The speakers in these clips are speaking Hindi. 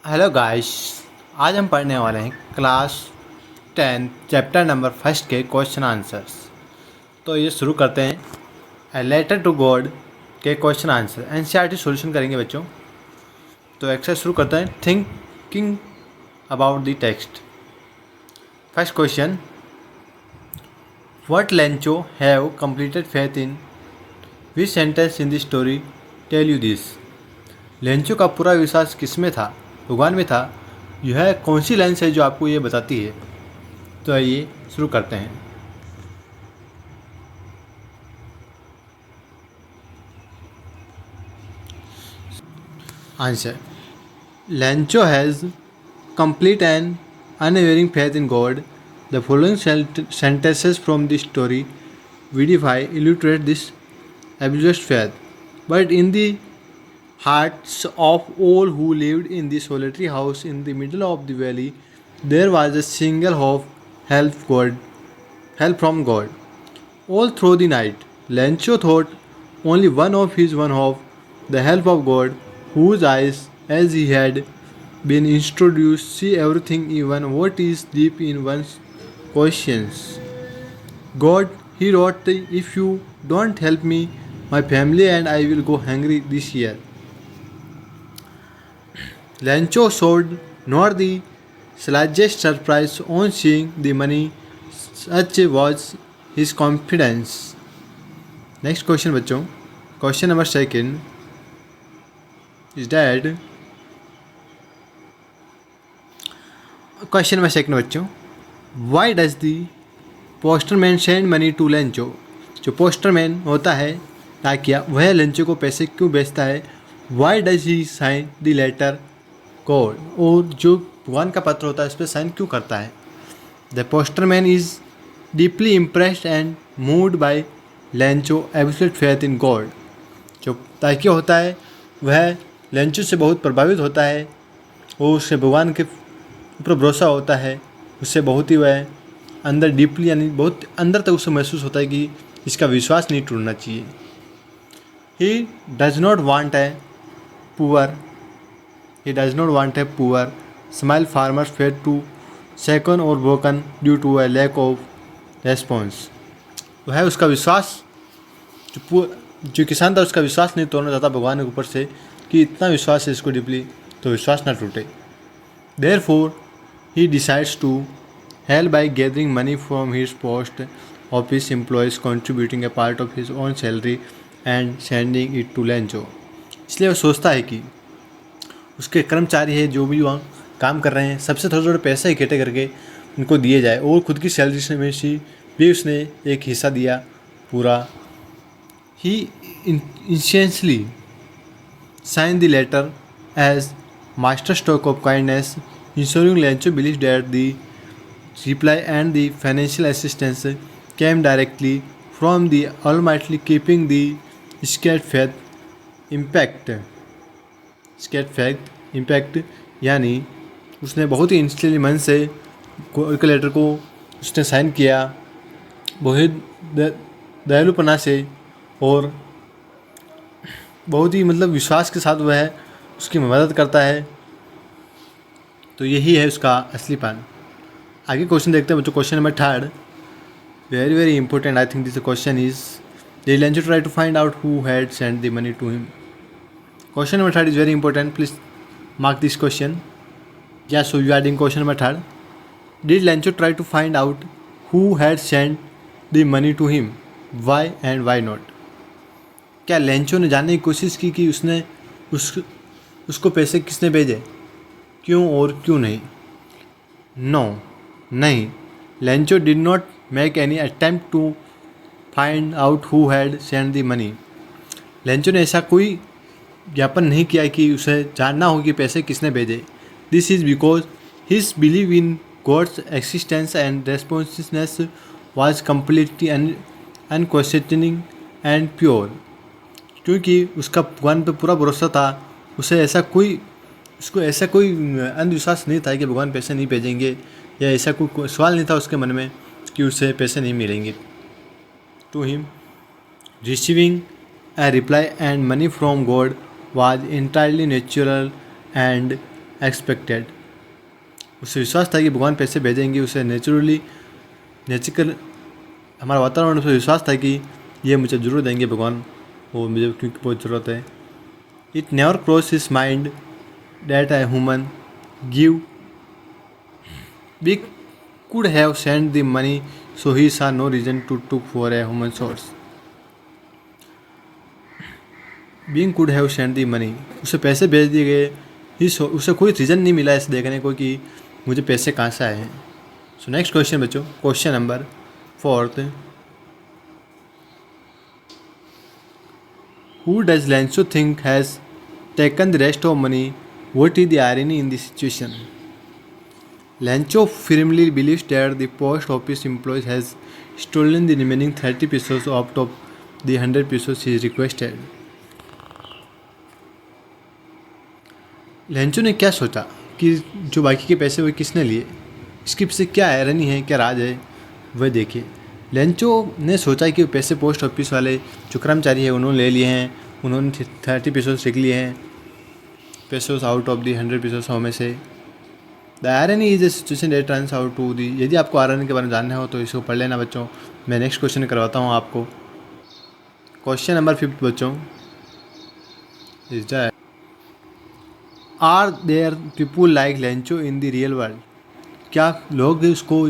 Hello guys. आज हम पढ़ने वाले हैं क्लास 10 चैप्टर नंबर फर्स्ट के क्वेश्चन आंसर्स। तो ये शुरू करते हैं। ए लेटर टू गॉड के क्वेश्चन आंसर एनसीईआरटी सॉल्यूशन करेंगे बच्चों। तो एक्सरसाइज शुरू करते हैं। Thinking about the text. First question, what Lencho have completed faith in, which sentence in the story tell you this. Lencho का पूरा विश्वास किस में था, भगवान में था। यह कौन सी लाइन है जो आपको ये बताती है। तो आइए शुरू करते हैं। Answer, Lencho has complete and unwavering faith in God. The following sentences from the story Vidify illustrate this absolute faith. But in the hearts of all who lived in the solitary house in the middle of the valley, there was a single hope, help from God. All through the night, Lencho thought only one hope, the help of God, whose eyes, as he had been introduced, see everything, even what is deep in one's conscience. God, he wrote, if you don't help me, my family and I will go hungry this year. Lencho showed not the slightest surprise on seeing the money, such was his confidence. Next question बच्चों, question number second is that. Question number second बच्चों, why does the postman send money to Lencho. जो पोस्टरमैन होता है डाकिया, वह लेंचो को पैसे क्यों भेजता है। Why does he sign the letter God, और जो भगवान का पत्र होता है उस पर साइन क्यों करता है। The postman is deeply impressed and moved by Lencho absolute faith in God. जो ताकिया होता है वह लेंचो से बहुत प्रभावित होता है और उससे भगवान के ऊपर भरोसा होता है। उससे बहुत ही वह अंदर डीपली यानी बहुत अंदर तक उसे महसूस होता है कि इसका विश्वास नहीं टूटना चाहिए। He does not want a poor small farmer faith to second or broken due to a lack of response. वह उसका विश्वास जो किसान था उसका विश्वास नहीं तोड़ना चाहता भगवान के ऊपर से कि इतना विश्वास है इसको डीपली, तो विश्वास ना टूटे। Therefore he decides to help by gathering money from his post office employees, contributing a part of his own salary and sending it to Lencho. इसलिए वह सोचता है कि उसके कर्मचारी है जो भी वहाँ काम कर रहे हैं सबसे थोड़ा थोड़ा पैसा इकट्ठे करके उनको दिए जाए, और खुद की सैलरी में से भी उसने एक हिस्सा दिया पूरा। He intentionally sign the letter as master stroke of kindness, ensuring Lencho believe that the reply and the financial assistance came directly from the Almighty, keeping the sacred faith impact यानी उसने बहुत ही इंस्टेंटली मन से लेटर को उसने साइन किया, बहुत दयालुपना से और बहुत ही विश्वास के साथ वह उसकी मदद करता है। तो यही है उसका असलीपन। आगे क्वेश्चन देखते हैं बच्चों। Question number third, very very important. I think this question is they Lencho try to find out who had send the money to him. Question number third is very important, please mark this question. Yeah, so you are in question number third. Did Lencho try to find out who had sent the money to him? Why and why not? क्या लेंचो ने जानने की कोशिश की कि उसने उसको पैसे किसने भेजे, क्यों और क्यों नहीं। नो, नहीं। Lencho did not make any attempt to find out who had send the money. Lencho ने ऐसा कोई ज्ञापन नहीं किया कि उसे जानना हो कि पैसे किसने भेजे। This is because his believe in God's existence and responsiveness was completely unquestioning and pure. क्योंकि उसका भगवान पर पूरा भरोसा था, उसको ऐसा कोई अंधविश्वास नहीं था कि भगवान पैसे नहीं भेजेंगे, या ऐसा कोई सवाल नहीं था उसके मन में कि उसे पैसे नहीं मिलेंगे। To him receiving a reply and money from God was entirely natural and expected. उसे विश्वास था कि भगवान पैसे भेजेंगे, उसे नेचुरल हमारा वातावरण उसे विश्वास था कि ये मुझे ज़रूर देंगे भगवान, वो मुझे क्योंकि बहुत ज़रूरत है। It never cross his mind that a human give we could have send the money, so he saw no reason to took for a human source. Being could have send the money, उसे पैसे भेज दिए गए, उसे कोई रीज़न नहीं मिला ऐसे देखने को कि मुझे पैसे कहाँ से आए हैं। सो नेक्स्ट क्वेश्चन बच्चों, question number 4, who does Lencho think has taken the rest of money, what is the irony in this situation. Lancho firmly believes that the post office employee has stolen the remaining 30 pesos out of the 100 pesos he requested. Lencho ने क्या सोचा कि जो बाकी के पैसे वो किसने लिए, इसके पीछे क्या आयरनी है, क्या राज है, वह देखिए। लेंचो ने सोचा कि पैसे पोस्ट ऑफिस वाले जो कर्मचारी है उन्होंने ले लिए हैं, उन्होंने 30 पेसोस लिख लिए हैं, pesos out of the 100 pesos में से। The irony is a situation that turns out to the. यदि आपको आयरनी के बारे में जानना हो तो इसको पढ़ लेना बच्चों। मैं नेक्स्ट क्वेश्चन करवाता हूँ आपको। क्वेश्चन नंबर 5 बच्चों is that are there people like Lencho in the real world. क्या लोग उसको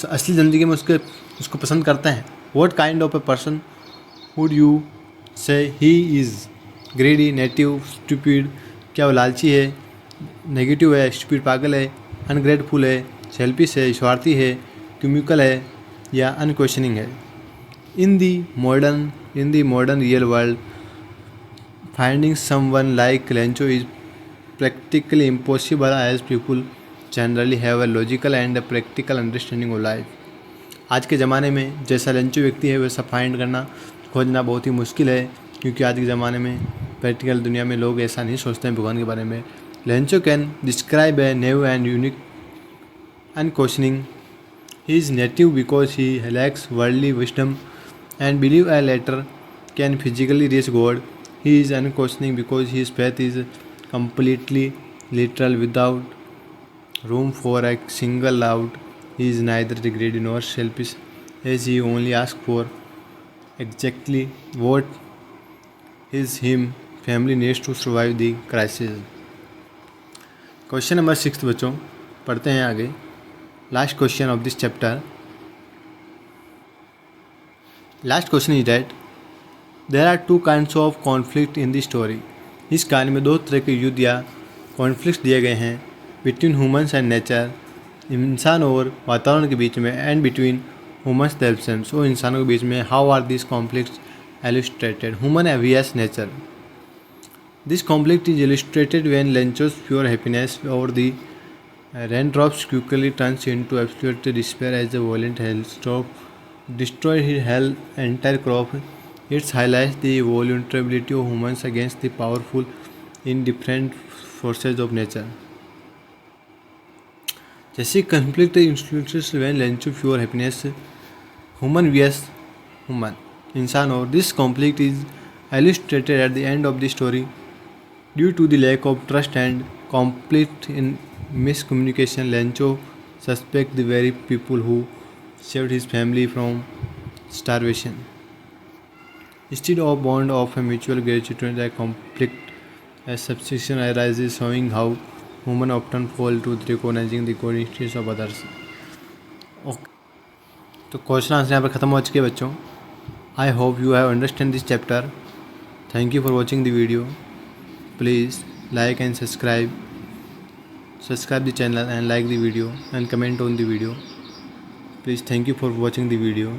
असली ज़िंदगी में उसको पसंद करते हैं। What kind of a person would you say he is greedy, native, stupid. क्या वो लालची है, नेगेटिव है, स्टूपिड पागल है, अनग्रेटफुल है, सेल्फिश है, स्वार्थी है, क्यूमिकल है या अनक्वेश्चनिंग है। In the modern real world finding someone like Lencho is practically impossible as people generally have a logical and a practical understanding of life. आज के ज़माने में जैसा लेंचो व्यक्ति है वैसा फाइंड करना, खोजना बहुत ही मुश्किल है, क्योंकि आज के ज़माने में प्रैक्टिकल दुनिया में लोग ऐसा नहीं सोचते हैं भगवान के बारे में। Lencho can describe a new and unique unquestioning. He is native because he lacks worldly wisdom and believe a letter can physically reach God. He is unquestioning because his faith is completely literal without room for a single doubt. He is neither greedy nor selfish, as he only asks for exactly what his family needs to survive the crisis. Question number 6 बच्चों पढ़ते हैं आगे। Last question of this chapter. Last question is that there are 2 kinds of conflict in the story. इस कहानी में 2 तरह के युद्ध या कॉन्फ्लिक्ट दिए गए हैं। बिटवीन ह्यूमन्स एंड नेचर, इंसान और वातावरण के बीच में, एंड बिटवीन ह्यूमन्स देमसेल्व्स, और इंसानों के बीच में। How are this conflicts illustrated? Human vs nature. This conflict is illustrated when Lencho's pure happiness over the raindrops quickly turns into absolute despair as a violent hailstorm destroys his entire crop. It highlights the vulnerability of humans against the powerful, indifferent forces of nature. जैसे conflict influences when Lencho pure happiness, human vs human, इंसान, और this conflict is illustrated at the end of the story. Due to the lack of trust and complete miscommunication, Lencho suspects the very people who saved his family from starvation. Instead of bond of a mutual gratitude, a conflict, a substitution arises, showing how humans often fall to recognizing the good interests of others. Okay. तो क्वेश्चन आंसर यहाँ पर ख़त्म हो चुके हैं बच्चों। I hope you have understand this chapter. Thank you for watching the video. Please like and subscribe the channel and like the video and comment on the video. Please, thank you for watching the video.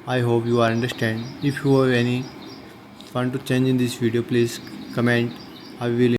I hope you are understand. If you have any want to change in this video, please comment. I will